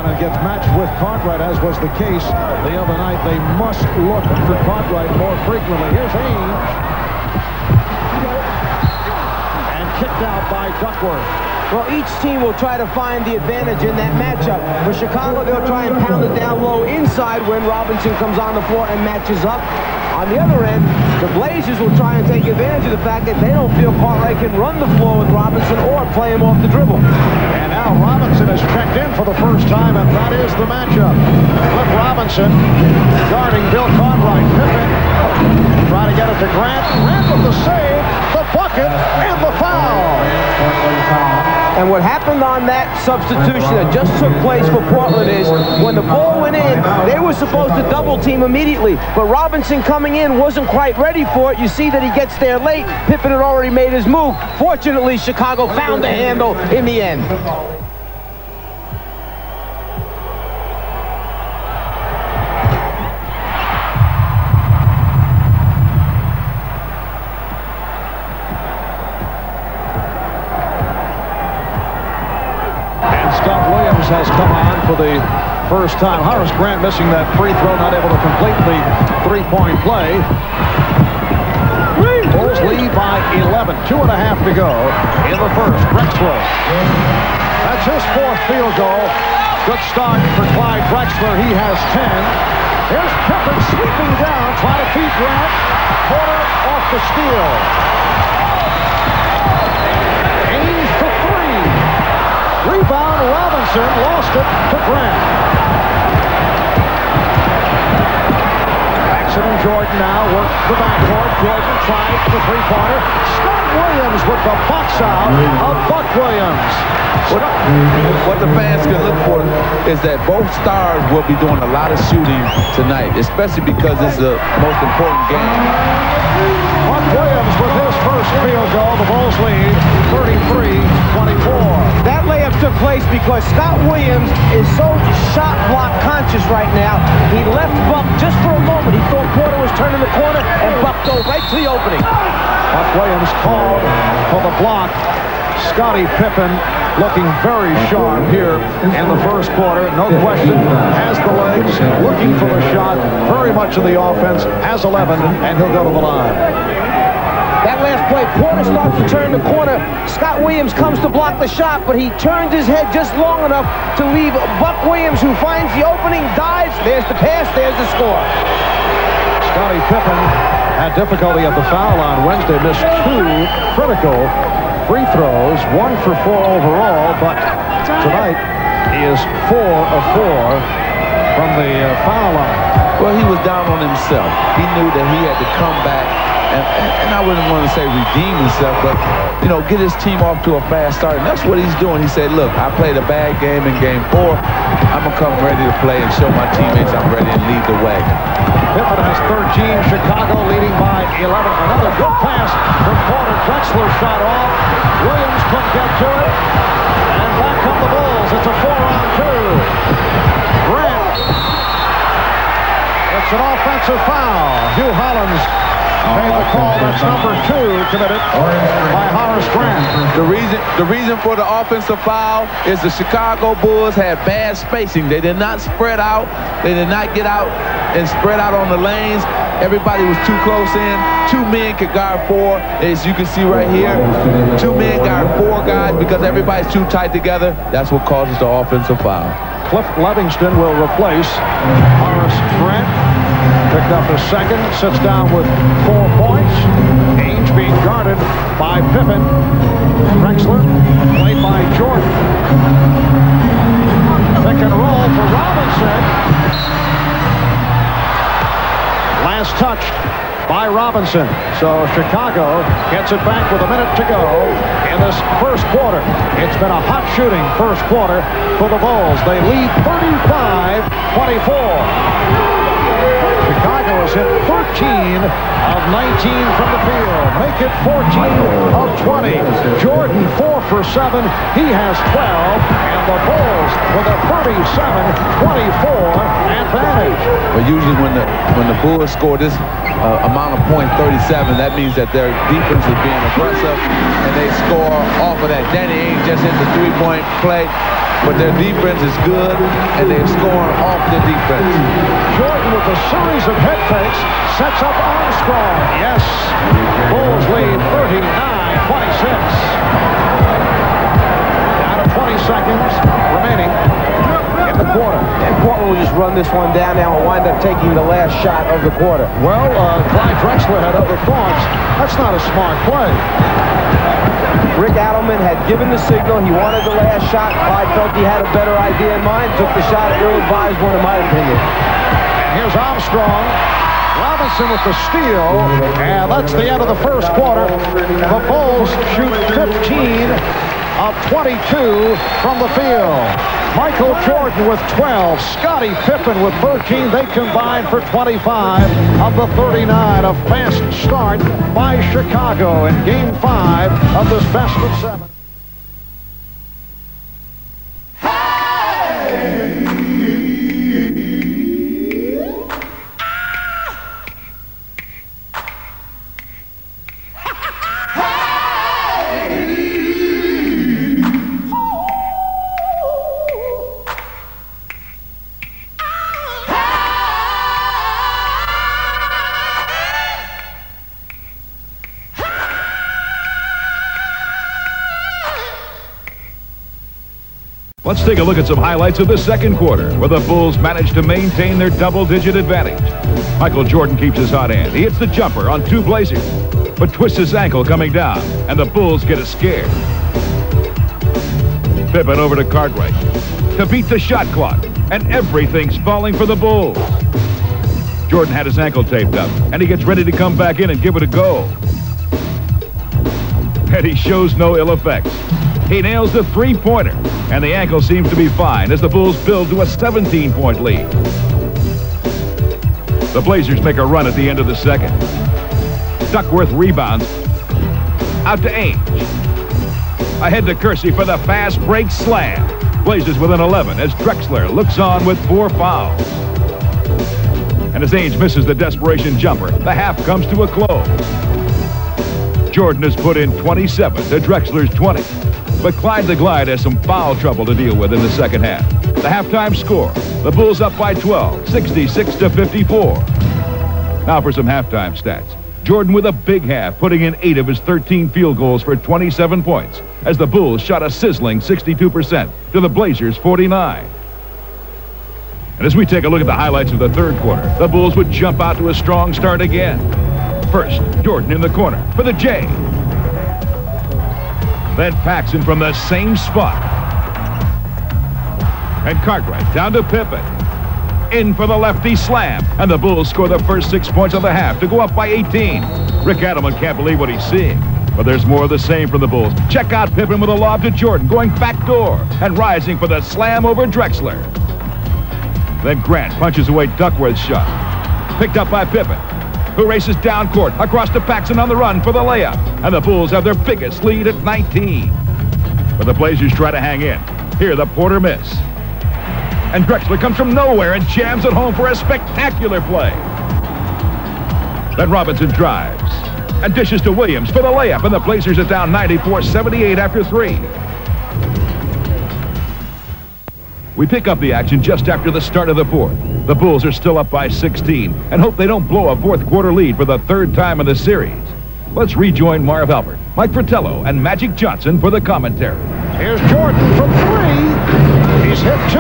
down and gets matched with Cartwright, as was the case the other night. They must look for Cartwright more frequently. Here's Ainge. And kicked out by Duckworth. Well, each team will try to find the advantage in that matchup. For Chicago, they'll try and pound it down low inside when Robinson comes on the floor and matches up. On the other end, the Blazers will try and take advantage of the fact that they don't feel Cartwright can run the floor with Robinson or play him off the dribble. And now Robinson has checked in for the first time, and that is the matchup. Cliff Robinson guarding Bill Cartwright. Pippen trying to get it to Grant. Grant with the save, the bucket, and the foul. And what happened on that substitution that just took place for Portland is when the ball went in, they were supposed to double team immediately, but Robinson coming in wasn't quite ready for it. You see that he gets there late. Pippen had already made his move. Fortunately, Chicago found the handle in the end. Has come on for the first time. Horace Grant missing that free throw, not able to complete the three-point play. Bulls lead by 11, 2.5 to go in the first. Drexler. That's his fourth field goal. Good start for Clyde Drexler. He has 10. Here's Pippen sweeping down, trying to feed Grant. Porter off the steal. Ainge for three. Rebound, Robinson lost it to Grant. Paxson and Jordan now work the backcourt. Jordan tried the three-pointer. Scott Williams with the box out of Buck Williams. What the fans can look for is that both stars will be doing a lot of shooting tonight, especially because it's the most important game. Buck Williams with his first field goal. The Bulls lead 33-24. That layup took place because Scott Williams is so shot block conscious right now. He left Buck just for a moment. He thought Porter was turning the corner, and Buck dove right to the opening. Buck Williams called for the block. Scottie Pippen looking very sharp here in the first quarter. No question, has the legs, looking for the shot, very much of the offense, has 11, and he'll go to the line. That last play, Porter starts to turn the corner. Scott Williams comes to block the shot, but he turns his head just long enough to leave Buck Williams, who finds the opening, dives. There's the pass, there's the score. Scottie Pippen had difficulty at the foul line Wednesday, missed two critical free throws, 1 for 4 overall, but tonight he is 4 of 4 from the foul line. Well, he was down on himself. He knew that he had to come back, and I wouldn't want to say redeem himself, but, you know, get his team off to a fast start, and that's what he's doing. He said, look, I played a bad game in game 4. I'm going to come ready to play and show my teammates I'm ready and lead the way. Pippen has 13, Chicago leading by 11. Another good pass from Porter. Drexler shot off. Williams couldn't get to it. And back come the Bulls. It's a 4-on-2. Grant. It's an offensive foul. Hugh Hollins made the call. That's number 2 committed by Horace Grant. The reason for the offensive foul is the Chicago Bulls had bad spacing. They did not spread out. They did not get out and spread out on the lanes. Everybody was too close in. 2 men could guard 4, as you can see right here. 2 men guard 4 guys because everybody's too tight together. That's what causes the offensive foul. Cliff Levingston will replace Horace Grant. Picked up his second, sits down with 4 points. Ainge being guarded by Pippen. Drexler played by Jordan. Pick and roll for Robinson. Last touched by Robinson. So Chicago gets it back with a minute to go in this first quarter. It's been a hot shooting first quarter for the Bulls. They lead 35-24. Chicago has hit 13 of 19 from the field. Make it 14 of 20. Jordan 4 for 7. He has 12. And the Bulls with a 37-24 advantage. But usually when the Bulls score this amount of points, 37, that means that their defense is being aggressive and they score off of that. Danny Ainge just hit the 3-point play. but their defense is good, and they're scoring off the defense. Jordan with a series of head fakes sets up Armstrong. Yes, Bulls lead 39-26. Down to 20 seconds remaining in the quarter. And Portland will just run this one down now and wind up taking the last shot of the quarter. Well, Clyde Drexler had other thoughts. That's not a smart play. Rick Adelman had given the signal. He wanted the last shot. Clyde felt he had a better idea in mind. Took the shot. Ill-advised one, in my opinion. And here's Armstrong. Robinson with the steal. And that's the end of the first quarter. The Bulls shoot 15 of 22 from the field. Michael Jordan with 12. Scottie Pippen with 13. They combined for 25 of the 39. A fast start by Chicago in Game 5 of this best of 7. Let's take a look at some highlights of the second quarter, where the Bulls managed to maintain their double-digit advantage. Michael Jordan keeps his hot hand. He hits the jumper on 2 Blazers, but twists his ankle coming down, and the Bulls get a scare. Pippen over to Cartwright to beat the shot clock, and everything's falling for the Bulls. Jordan had his ankle taped up, and he gets ready to come back in and give it a go. And he shows no ill effects. He nails the 3-pointer, and the ankle seems to be fine as the Bulls build to a 17-point lead. The Blazers make a run at the end of the second. Duckworth rebounds. Out to Ainge. Ahead to Kersey for the fast break slam. Blazers within 11 as Drexler looks on with 4 fouls. And as Ainge misses the desperation jumper, the half comes to a close. Jordan has put in 27 to Drexler's 20. But Clyde the Glide has some foul trouble to deal with in the second half. The halftime score, the Bulls up by 12, 66-54. Now for some halftime stats. Jordan with a big half, putting in 8 of his 13 field goals for 27 points, as the Bulls shot a sizzling 62% to the Blazers' 49. And as we take a look at the highlights of the third quarter, the Bulls would jump out to a strong start again. First, Jordan in the corner for the J. Then Paxson from the same spot. And Cartwright down to Pippen. In for the lefty slam. And the Bulls score the first 6 points of the half to go up by 18. Rick Adelman can't believe what he's seeing. But there's more of the same from the Bulls. Check out Pippen with a lob to Jordan, going back door and rising for the slam over Drexler. Then Grant punches away Duckworth's shot. Picked up by Pippen, who races down court across to Paxson on the run for the layup. And the Bulls have their biggest lead at 19. But the Blazers try to hang in. Here, the Porter miss. And Drexler comes from nowhere and jams it home for a spectacular play. Then Robinson drives and dishes to Williams for the layup. And the Blazers are down 94-78 after 3. We pick up the action just after the start of the fourth. The Bulls are still up by 16 and hope they don't blow a fourth quarter lead for the 3rd time in the series. Let's rejoin Marv Albert, Mike Fratello, and Magic Johnson for the commentary. Here's Jordan from 3. He's hit 2.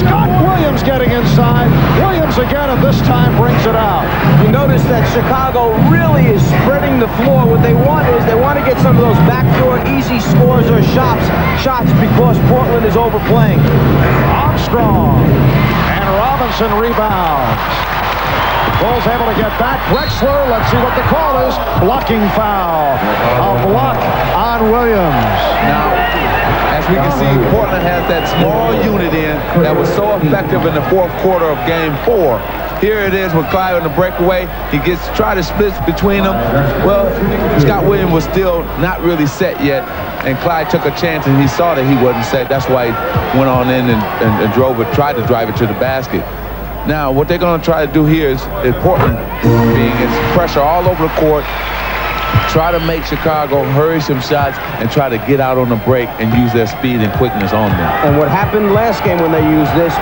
Scott Williams getting inside. Williams again, and this time brings it out. You notice that Chicago really is spreading the floor. What they want is they want to get some of those backdoor easy scores or shots because Portland is overplaying. Armstrong and Robinson rebounds. Bulls able to get back. Drexler, let's see what the call is. Blocking foul. A block on Williams. Now, as we can see, Portland has that small unit in that was so effective in the 4th quarter of Game 4. Here it is with Clyde on the breakaway. He gets try to split between them. Well, Scott Williams was still not really set yet, and Clyde took a chance, and he saw that he wasn't set. That's why he went on in and drove it, tried to drive it to the basket. Now, what they're going to try to do here is Portland being its pressure all over the court. Try to make Chicago hurry some shots and try to get out on the break and use their speed and quickness on them. And what happened last game when they used this